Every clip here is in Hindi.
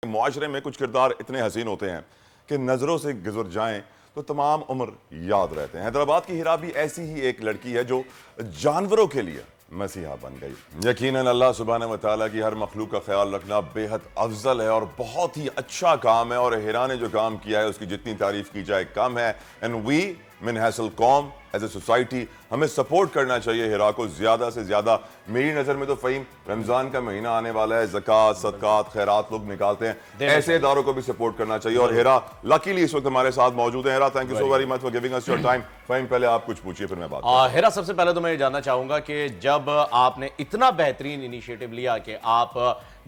मुआशरे में कुछ किरदार इतने हसीन होते हैं कि नज़रों से गुजर जाएं तो तमाम उम्र याद रहते हैं। हैदराबाद की हिरा भी ऐसी ही एक लड़की है जो जानवरों के लिए मसीहा बन गई। यकीनन अल्लाह सुब्हानहू व तआला की हर मखलूक का ख्याल रखना बेहद अफजल है और बहुत ही अच्छा काम है, और हिरा ने जो काम किया है उसकी जितनी तारीफ की जाए कम है। एंड वी मिन हैसल कौम एज ए सोसाइटी हमें सपोर्ट करना चाहिए हिरा को ज़्यादा से ज़्यादा। मेरी नज़र में तो फ़हीम रमज़ान का महीना आने वाला है, ज़कात सदकात खैरात लोग निकालते हैं, ऐसे इदारों को भी सपोर्ट करना चाहिए। और हिरा लकीली इस वक्त हमारे साथ मौजूद है। Hira, thank you so very much for giving us your time. Faheem, पहले आप कुछ पूछिए फिर मैं बात करूंगा। हिरा, सबसे पहले तो मैं ये जानना चाहूंगा कि जब आपने इतना बेहतरीन इनिशिएटिव लिया कि आप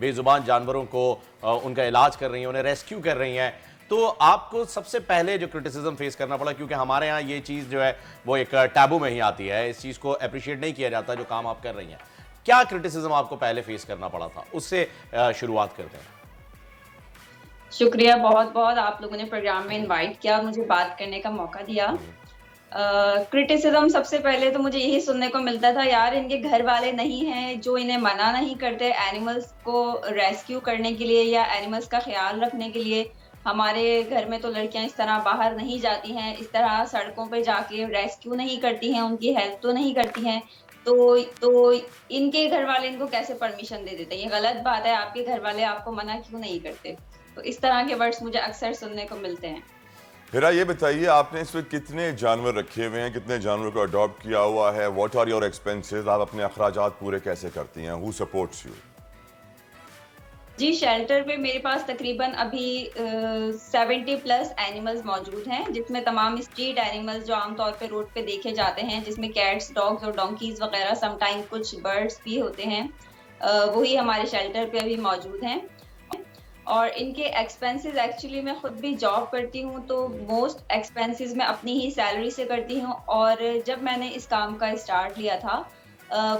बेजुबान जानवरों को उनका इलाज कर रही हैं, उन्हें रेस्क्यू कर रही हैं, तो आपको सबसे पहले जो क्रिटिसिज्म फेस करना पड़ा, क्योंकि हमारे यहाँ ये चीज़ जो है वो एक टैबू में ही आती है, इस चीज़ को अप्रिशिएट नहीं किया जाता जो काम आप कर रही हैं, क्या क्रिटिसिज्म आपको पहले फेस करना पड़ा था, उससे शुरुआत करते हैं। शुक्रिया बहुत बहुत, आप लोगों ने प्रोग्राम में इनवाइट किया, मुझे बात करने का मौका दिया। क्रिटिसिज्म सबसे पहले तो मुझे यही सुनने को मिलता था, यार इनके घर वाले नहीं हैं जो इन्हें मना नहीं करते एनिमल्स को रेस्क्यू करने के लिए या एनिमल्स का ख्याल रखने के लिए। हमारे घर में तो लड़कियां इस तरह बाहर नहीं जाती हैं, इस तरह सड़कों पे जाके रेस्क्यू नहीं करती हैं, उनकी हेल्प तो नहीं करती हैं। तो इनके घर वाले इनको कैसे परमिशन दे देते हैं? ये गलत बात है, आपके घर वाले आपको मना क्यों नहीं करते? तो इस तरह के वर्ड्स मुझे अक्सर सुनने को मिलते हैं। हिरा, ये बताइए आपने इस वक्त कितने जानवर रखे हुए हैं, कितने जानवरों को अडॉप्ट किया हुआ है? What are your expenses? आप अपने अखराजात पूरे कैसे करती हैं? Who supports you? जी, शेल्टर पे मेरे पास तकरीबन अभी 70 प्लस एनिमल्स मौजूद हैं, जिसमें तमाम स्ट्रीट एनिमल्स जो आमतौर पे रोड पे देखे जाते हैं, जिसमें कैट्स, डॉग्स और डोंकीज वगैरह, समटाइम कुछ बर्ड्स भी होते हैं, वही हमारे शेल्टर पे अभी मौजूद हैं। और इनके एक्सपेंसेस, एक्चुअली मैं खुद भी जॉब करती हूँ, तो मोस्ट एक्सपेंसेस मैं अपनी ही सैलरी से करती हूँ। और जब मैंने इस काम का स्टार्ट लिया था,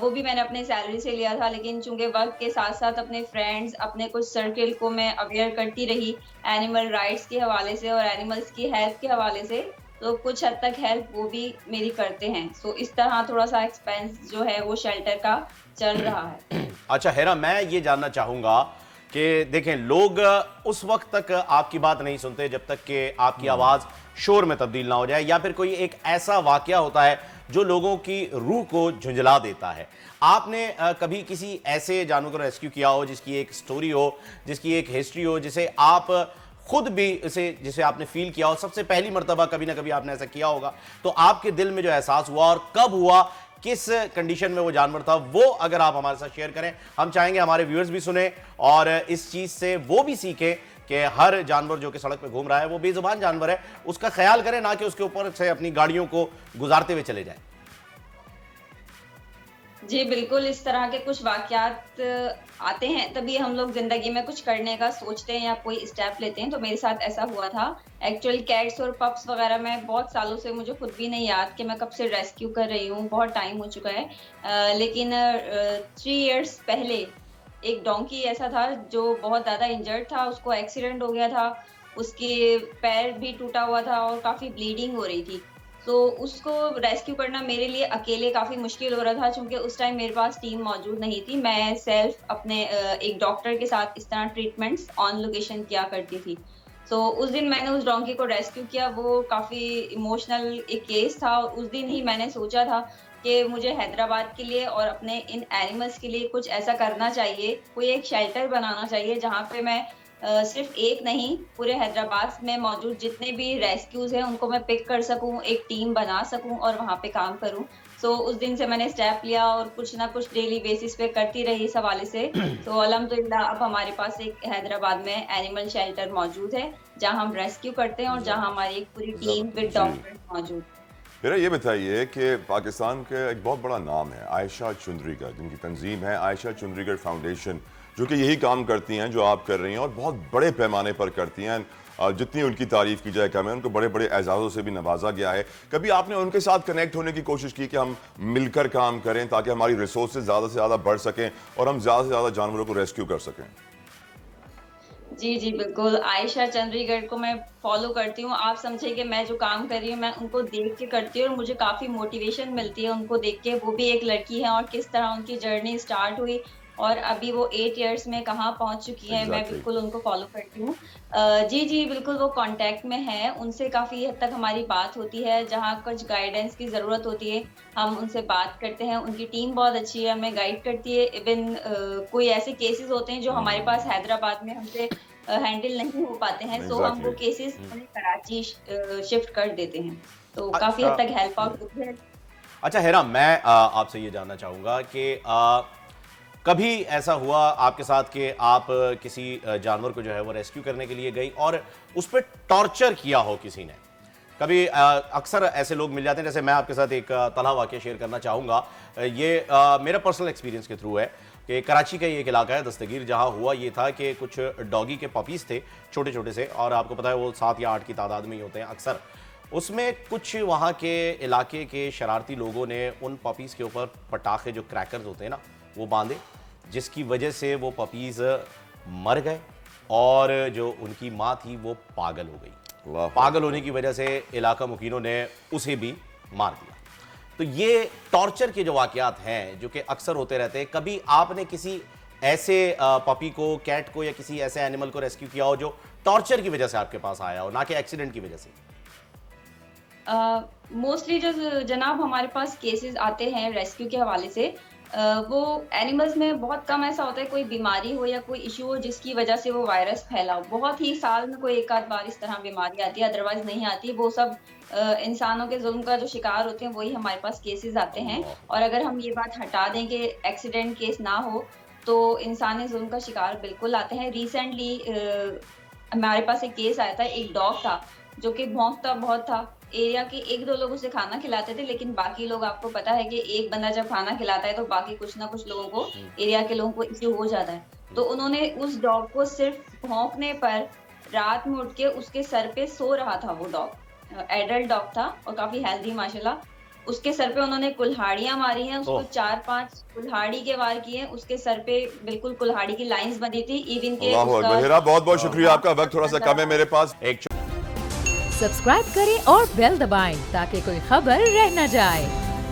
वो भी मैंने अपने सैलरी से लिया था, लेकिन चूंकि वक्त के साथ साथ अपने फ्रेंड्स, अपने कुछ सर्किल को मैं अवेयर करती रही एनिमल राइट्स के हवाले से और एनिमल्स की हेल्थ के हवाले से, तो कुछ हद तक हेल्प वो भी मेरी करते हैं। सो इस तरह थोड़ा सा एक्सपेंस जो है वो शेल्टर का चल रहा है। अच्छा हेरा, मैं ये जानना चाहूंगा कि देखें, लोग उस वक्त तक आपकी बात नहीं सुनते जब तक कि आपकी आवाज शोर में तब्दील ना हो जाए, या फिर कोई एक ऐसा वाकया होता है जो लोगों की रूह को झुंझला देता है। आपने कभी किसी ऐसे जानवर को रेस्क्यू किया हो जिसकी एक स्टोरी हो, जिसकी एक हिस्ट्री हो, जिसे आप खुद भी जिसे आपने फील किया हो, सबसे पहली मर्तबा कभी ना कभी आपने ऐसा किया होगा, तो आपके दिल में जो एहसास हुआ और कब हुआ, किस कंडीशन में वो जानवर था, वो अगर आप हमारे साथ शेयर करें, हम चाहेंगे हमारे व्यूअर्स भी सुने और इस चीज से वो भी सीखें कि हर जानवर जो कि सड़क पे घूम रहा है वो बेजुबान जानवर है, उसका ख्याल करें, ना कि उसके ऊपर से अपनी गाड़ियों को गुजारते हुए चले जाए। जी बिल्कुल, इस तरह के कुछ वाक़यात आते हैं, तभी हम लोग ज़िंदगी में कुछ करने का सोचते हैं या कोई स्टेप लेते हैं। तो मेरे साथ ऐसा हुआ था। एक्चुअली कैट्स और पप्स वग़ैरह मैं बहुत सालों से, मुझे खुद भी नहीं याद कि मैं कब से रेस्क्यू कर रही हूँ, बहुत टाइम हो चुका है। लेकिन 3 इयर्स पहले एक डोंकी ऐसा था जो बहुत ज़्यादा इंजर्ड था, उसको एक्सीडेंट हो गया था, उसके पैर भी टूटा हुआ था और काफ़ी ब्लीडिंग हो रही थी। तो उसको रेस्क्यू करना मेरे लिए अकेले काफ़ी मुश्किल हो रहा था, चूँकि उस टाइम मेरे पास टीम मौजूद नहीं थी। मैं सेल्फ अपने एक डॉक्टर के साथ इस तरह ट्रीटमेंट्स ऑन लोकेशन किया करती थी। तो उस दिन मैंने उस डोंकी को रेस्क्यू किया, वो काफ़ी इमोशनल एक केस था। और उस दिन ही मैंने सोचा था कि मुझे हैदराबाद के लिए और अपने इन एनिमल्स के लिए कुछ ऐसा करना चाहिए, कोई एक शेल्टर बनाना चाहिए जहाँ पे मैं सिर्फ एक नहीं, पूरे हैदराबाद में मौजूद जितने भी रेस्क्यूज़ हैं उनको मैं पिक कर सकूँ, एक टीम बना सकूँ और वहाँ पे काम करूँ। सो उस दिन से मैंने स्टेप लिया और कुछ ना कुछ डेली बेसिस पे करती रही इस हवाले से। तो अल्हम्दुलिल्लाह अब हमारे पास एक हैदराबाद में एनिमल शेल्टर मौजूद है, जहाँ हम रेस्क्यू करते हैं और जहाँ हमारी एक पूरी टीम विद डॉक्टर्स मौजूद। मेरा ये बताइए कि पाकिस्तान का एक बहुत बड़ा नाम है आयशा चुंद्रीगर, जिनकी तंजीम है आयशा चुंद्रीगर फाउंडेशन, जो कि यही काम करती हैं जो आप कर रही हैं और बहुत बड़े पैमाने पर करती हैं। जितनी उनकी तारीफ़ की जाए कम है, उनको बड़े बड़े एजाज़ों से भी नवाजा गया है। कभी आपने उनके साथ कनेक्ट होने की कोशिश की कि हम मिलकर काम करें ताकि हमारी रिसोर्सेज ज़्यादा से ज़्यादा बढ़ सकें और हम ज़्यादा से ज़्यादा जानवरों को रेस्क्यू कर सकें? जी, जी, बिल्कुल। आयशा चंद्रीगढ़ को मैं फ़ॉलो करती हूँ। आप समझिए कि मैं जो काम कर रही हूँ, मैं उनको देख के करती हूँ और मुझे काफ़ी मोटिवेशन मिलती है उनको देख के। वो भी एक लड़की हैं और किस तरह उनकी जर्नी स्टार्ट हुई और अभी वो 8 इयर्स में कहाँ पहुंच चुकी हैं, मैं Exactly. बिल्कुल उनको फॉलो करती हूँ। जी जी बिल्कुल, वो कांटेक्ट में है, उनसे काफ़ी हद तक हमारी बात होती है, जहाँ कुछ गाइडेंस की ज़रूरत होती है हम उनसे बात करते हैं। उनकी टीम बहुत अच्छी है, हमें गाइड करती है। इवन कोई ऐसे केसेस होते हैं जो हमारे पास हैदराबाद में हमसे हैंडल नहीं हो पाते हैं, सो हम वो Exactly. केसेस उन्हें कराची शिफ्ट कर देते हैं, तो काफ़ी अच्छा। हद तक हेल्प आउट होती है। अच्छा हेरा, मैं आपसे ये जानना चाहूंगा कि कभी ऐसा हुआ आपके साथ कि आप किसी जानवर को जो है वो रेस्क्यू करने के लिए गई और उस पर टॉर्चर किया हो किसी ने? कभी अक्सर ऐसे लोग मिल जाते हैं, जैसे मैं आपके साथ एक तलहा वाक़या शेयर करना चाहूँगा। ये मेरा पर्सनल एक्सपीरियंस के थ्रू है कि कराची का ये एक इलाका है दस्तगीर, जहाँ हुआ ये था कि कुछ डॉगी के पपीज़ थे छोटे छोटे से, और आपको पता है वो 7 या 8 की तादाद में ही होते हैं अक्सर। उसमें कुछ वहाँ के इलाके के शरारती लोगों ने उन पपीज़ के ऊपर पटाखे, जो क्रैकर्स होते हैं ना, वो बांधे, जिसकी वजह से वो पपीज़ मर गए और जो उनकी माँ थी वो पागल हो गई। अल्लाह पागल होने की वजह से इलाका मुकीनों ने उसे भी मार दिया। तो ये टॉर्चर के जो वाक़यात हैं जो कि अक्सर होते रहते हैं, कभी आपने किसी ऐसे पपी को, कैट को या किसी ऐसे एनिमल को रेस्क्यू किया हो जो टॉर्चर की वजह से आपके पास आया हो, ना कि एक्सीडेंट की वजह से? मोस्टली जो जनाब हमारे पास केसेस आते हैं रेस्क्यू के हवाले से, वो एनिमल्स में बहुत कम ऐसा होता है कोई बीमारी हो या कोई इशू हो जिसकी वजह से वो वायरस फैला हो। बहुत ही साल में कोई एक आध बार इस तरह बीमारी आती है, अदरवाइज नहीं आती। वो सब इंसानों के जुल्म का जो शिकार होते हैं वही हमारे पास केसेस आते हैं। और अगर हम ये बात हटा दें कि एक्सीडेंट केस ना हो, तो इंसानी जुल्म का शिकार बिल्कुल आते हैं। रिसेंटली हमारे पास एक केस आया था, एक डॉग था जो कि भौंकता बहुत था। एरिया के 1-2 लोग उसे खाना खिलाते थे, लेकिन बाकी लोग, आपको पता है कि एक बंदा जब खाना खिलाता है तो बाकी कुछ ना कुछ लोगों को, एरिया के लोगों को इश्यू हो जाता है। तो उन्होंने उस डॉग को सिर्फ भौंकने पर रात में उठ के उसके सर पे सो रहा था। वो डॉग एडल्ट डॉग था और काफी हेल्दी माशाल्लाह। उसके सर पे उन्होंने कुल्हाड़ियां मारी हैं, उसको 4-5 कुल्हाड़ी के वार किए। उसके सर पे बिल्कुल कुल्हाड़ी की लाइंस बंधी थी। इवन के अल्लाह उसका अकबर। हेरा, बहुत बहुत शुक्रिया, आपका वक्त थोड़ा सा कम है मेरे पास। एक सब्सक्राइब करें और बेल दबाएं ताकि कोई खबर रह न जाए।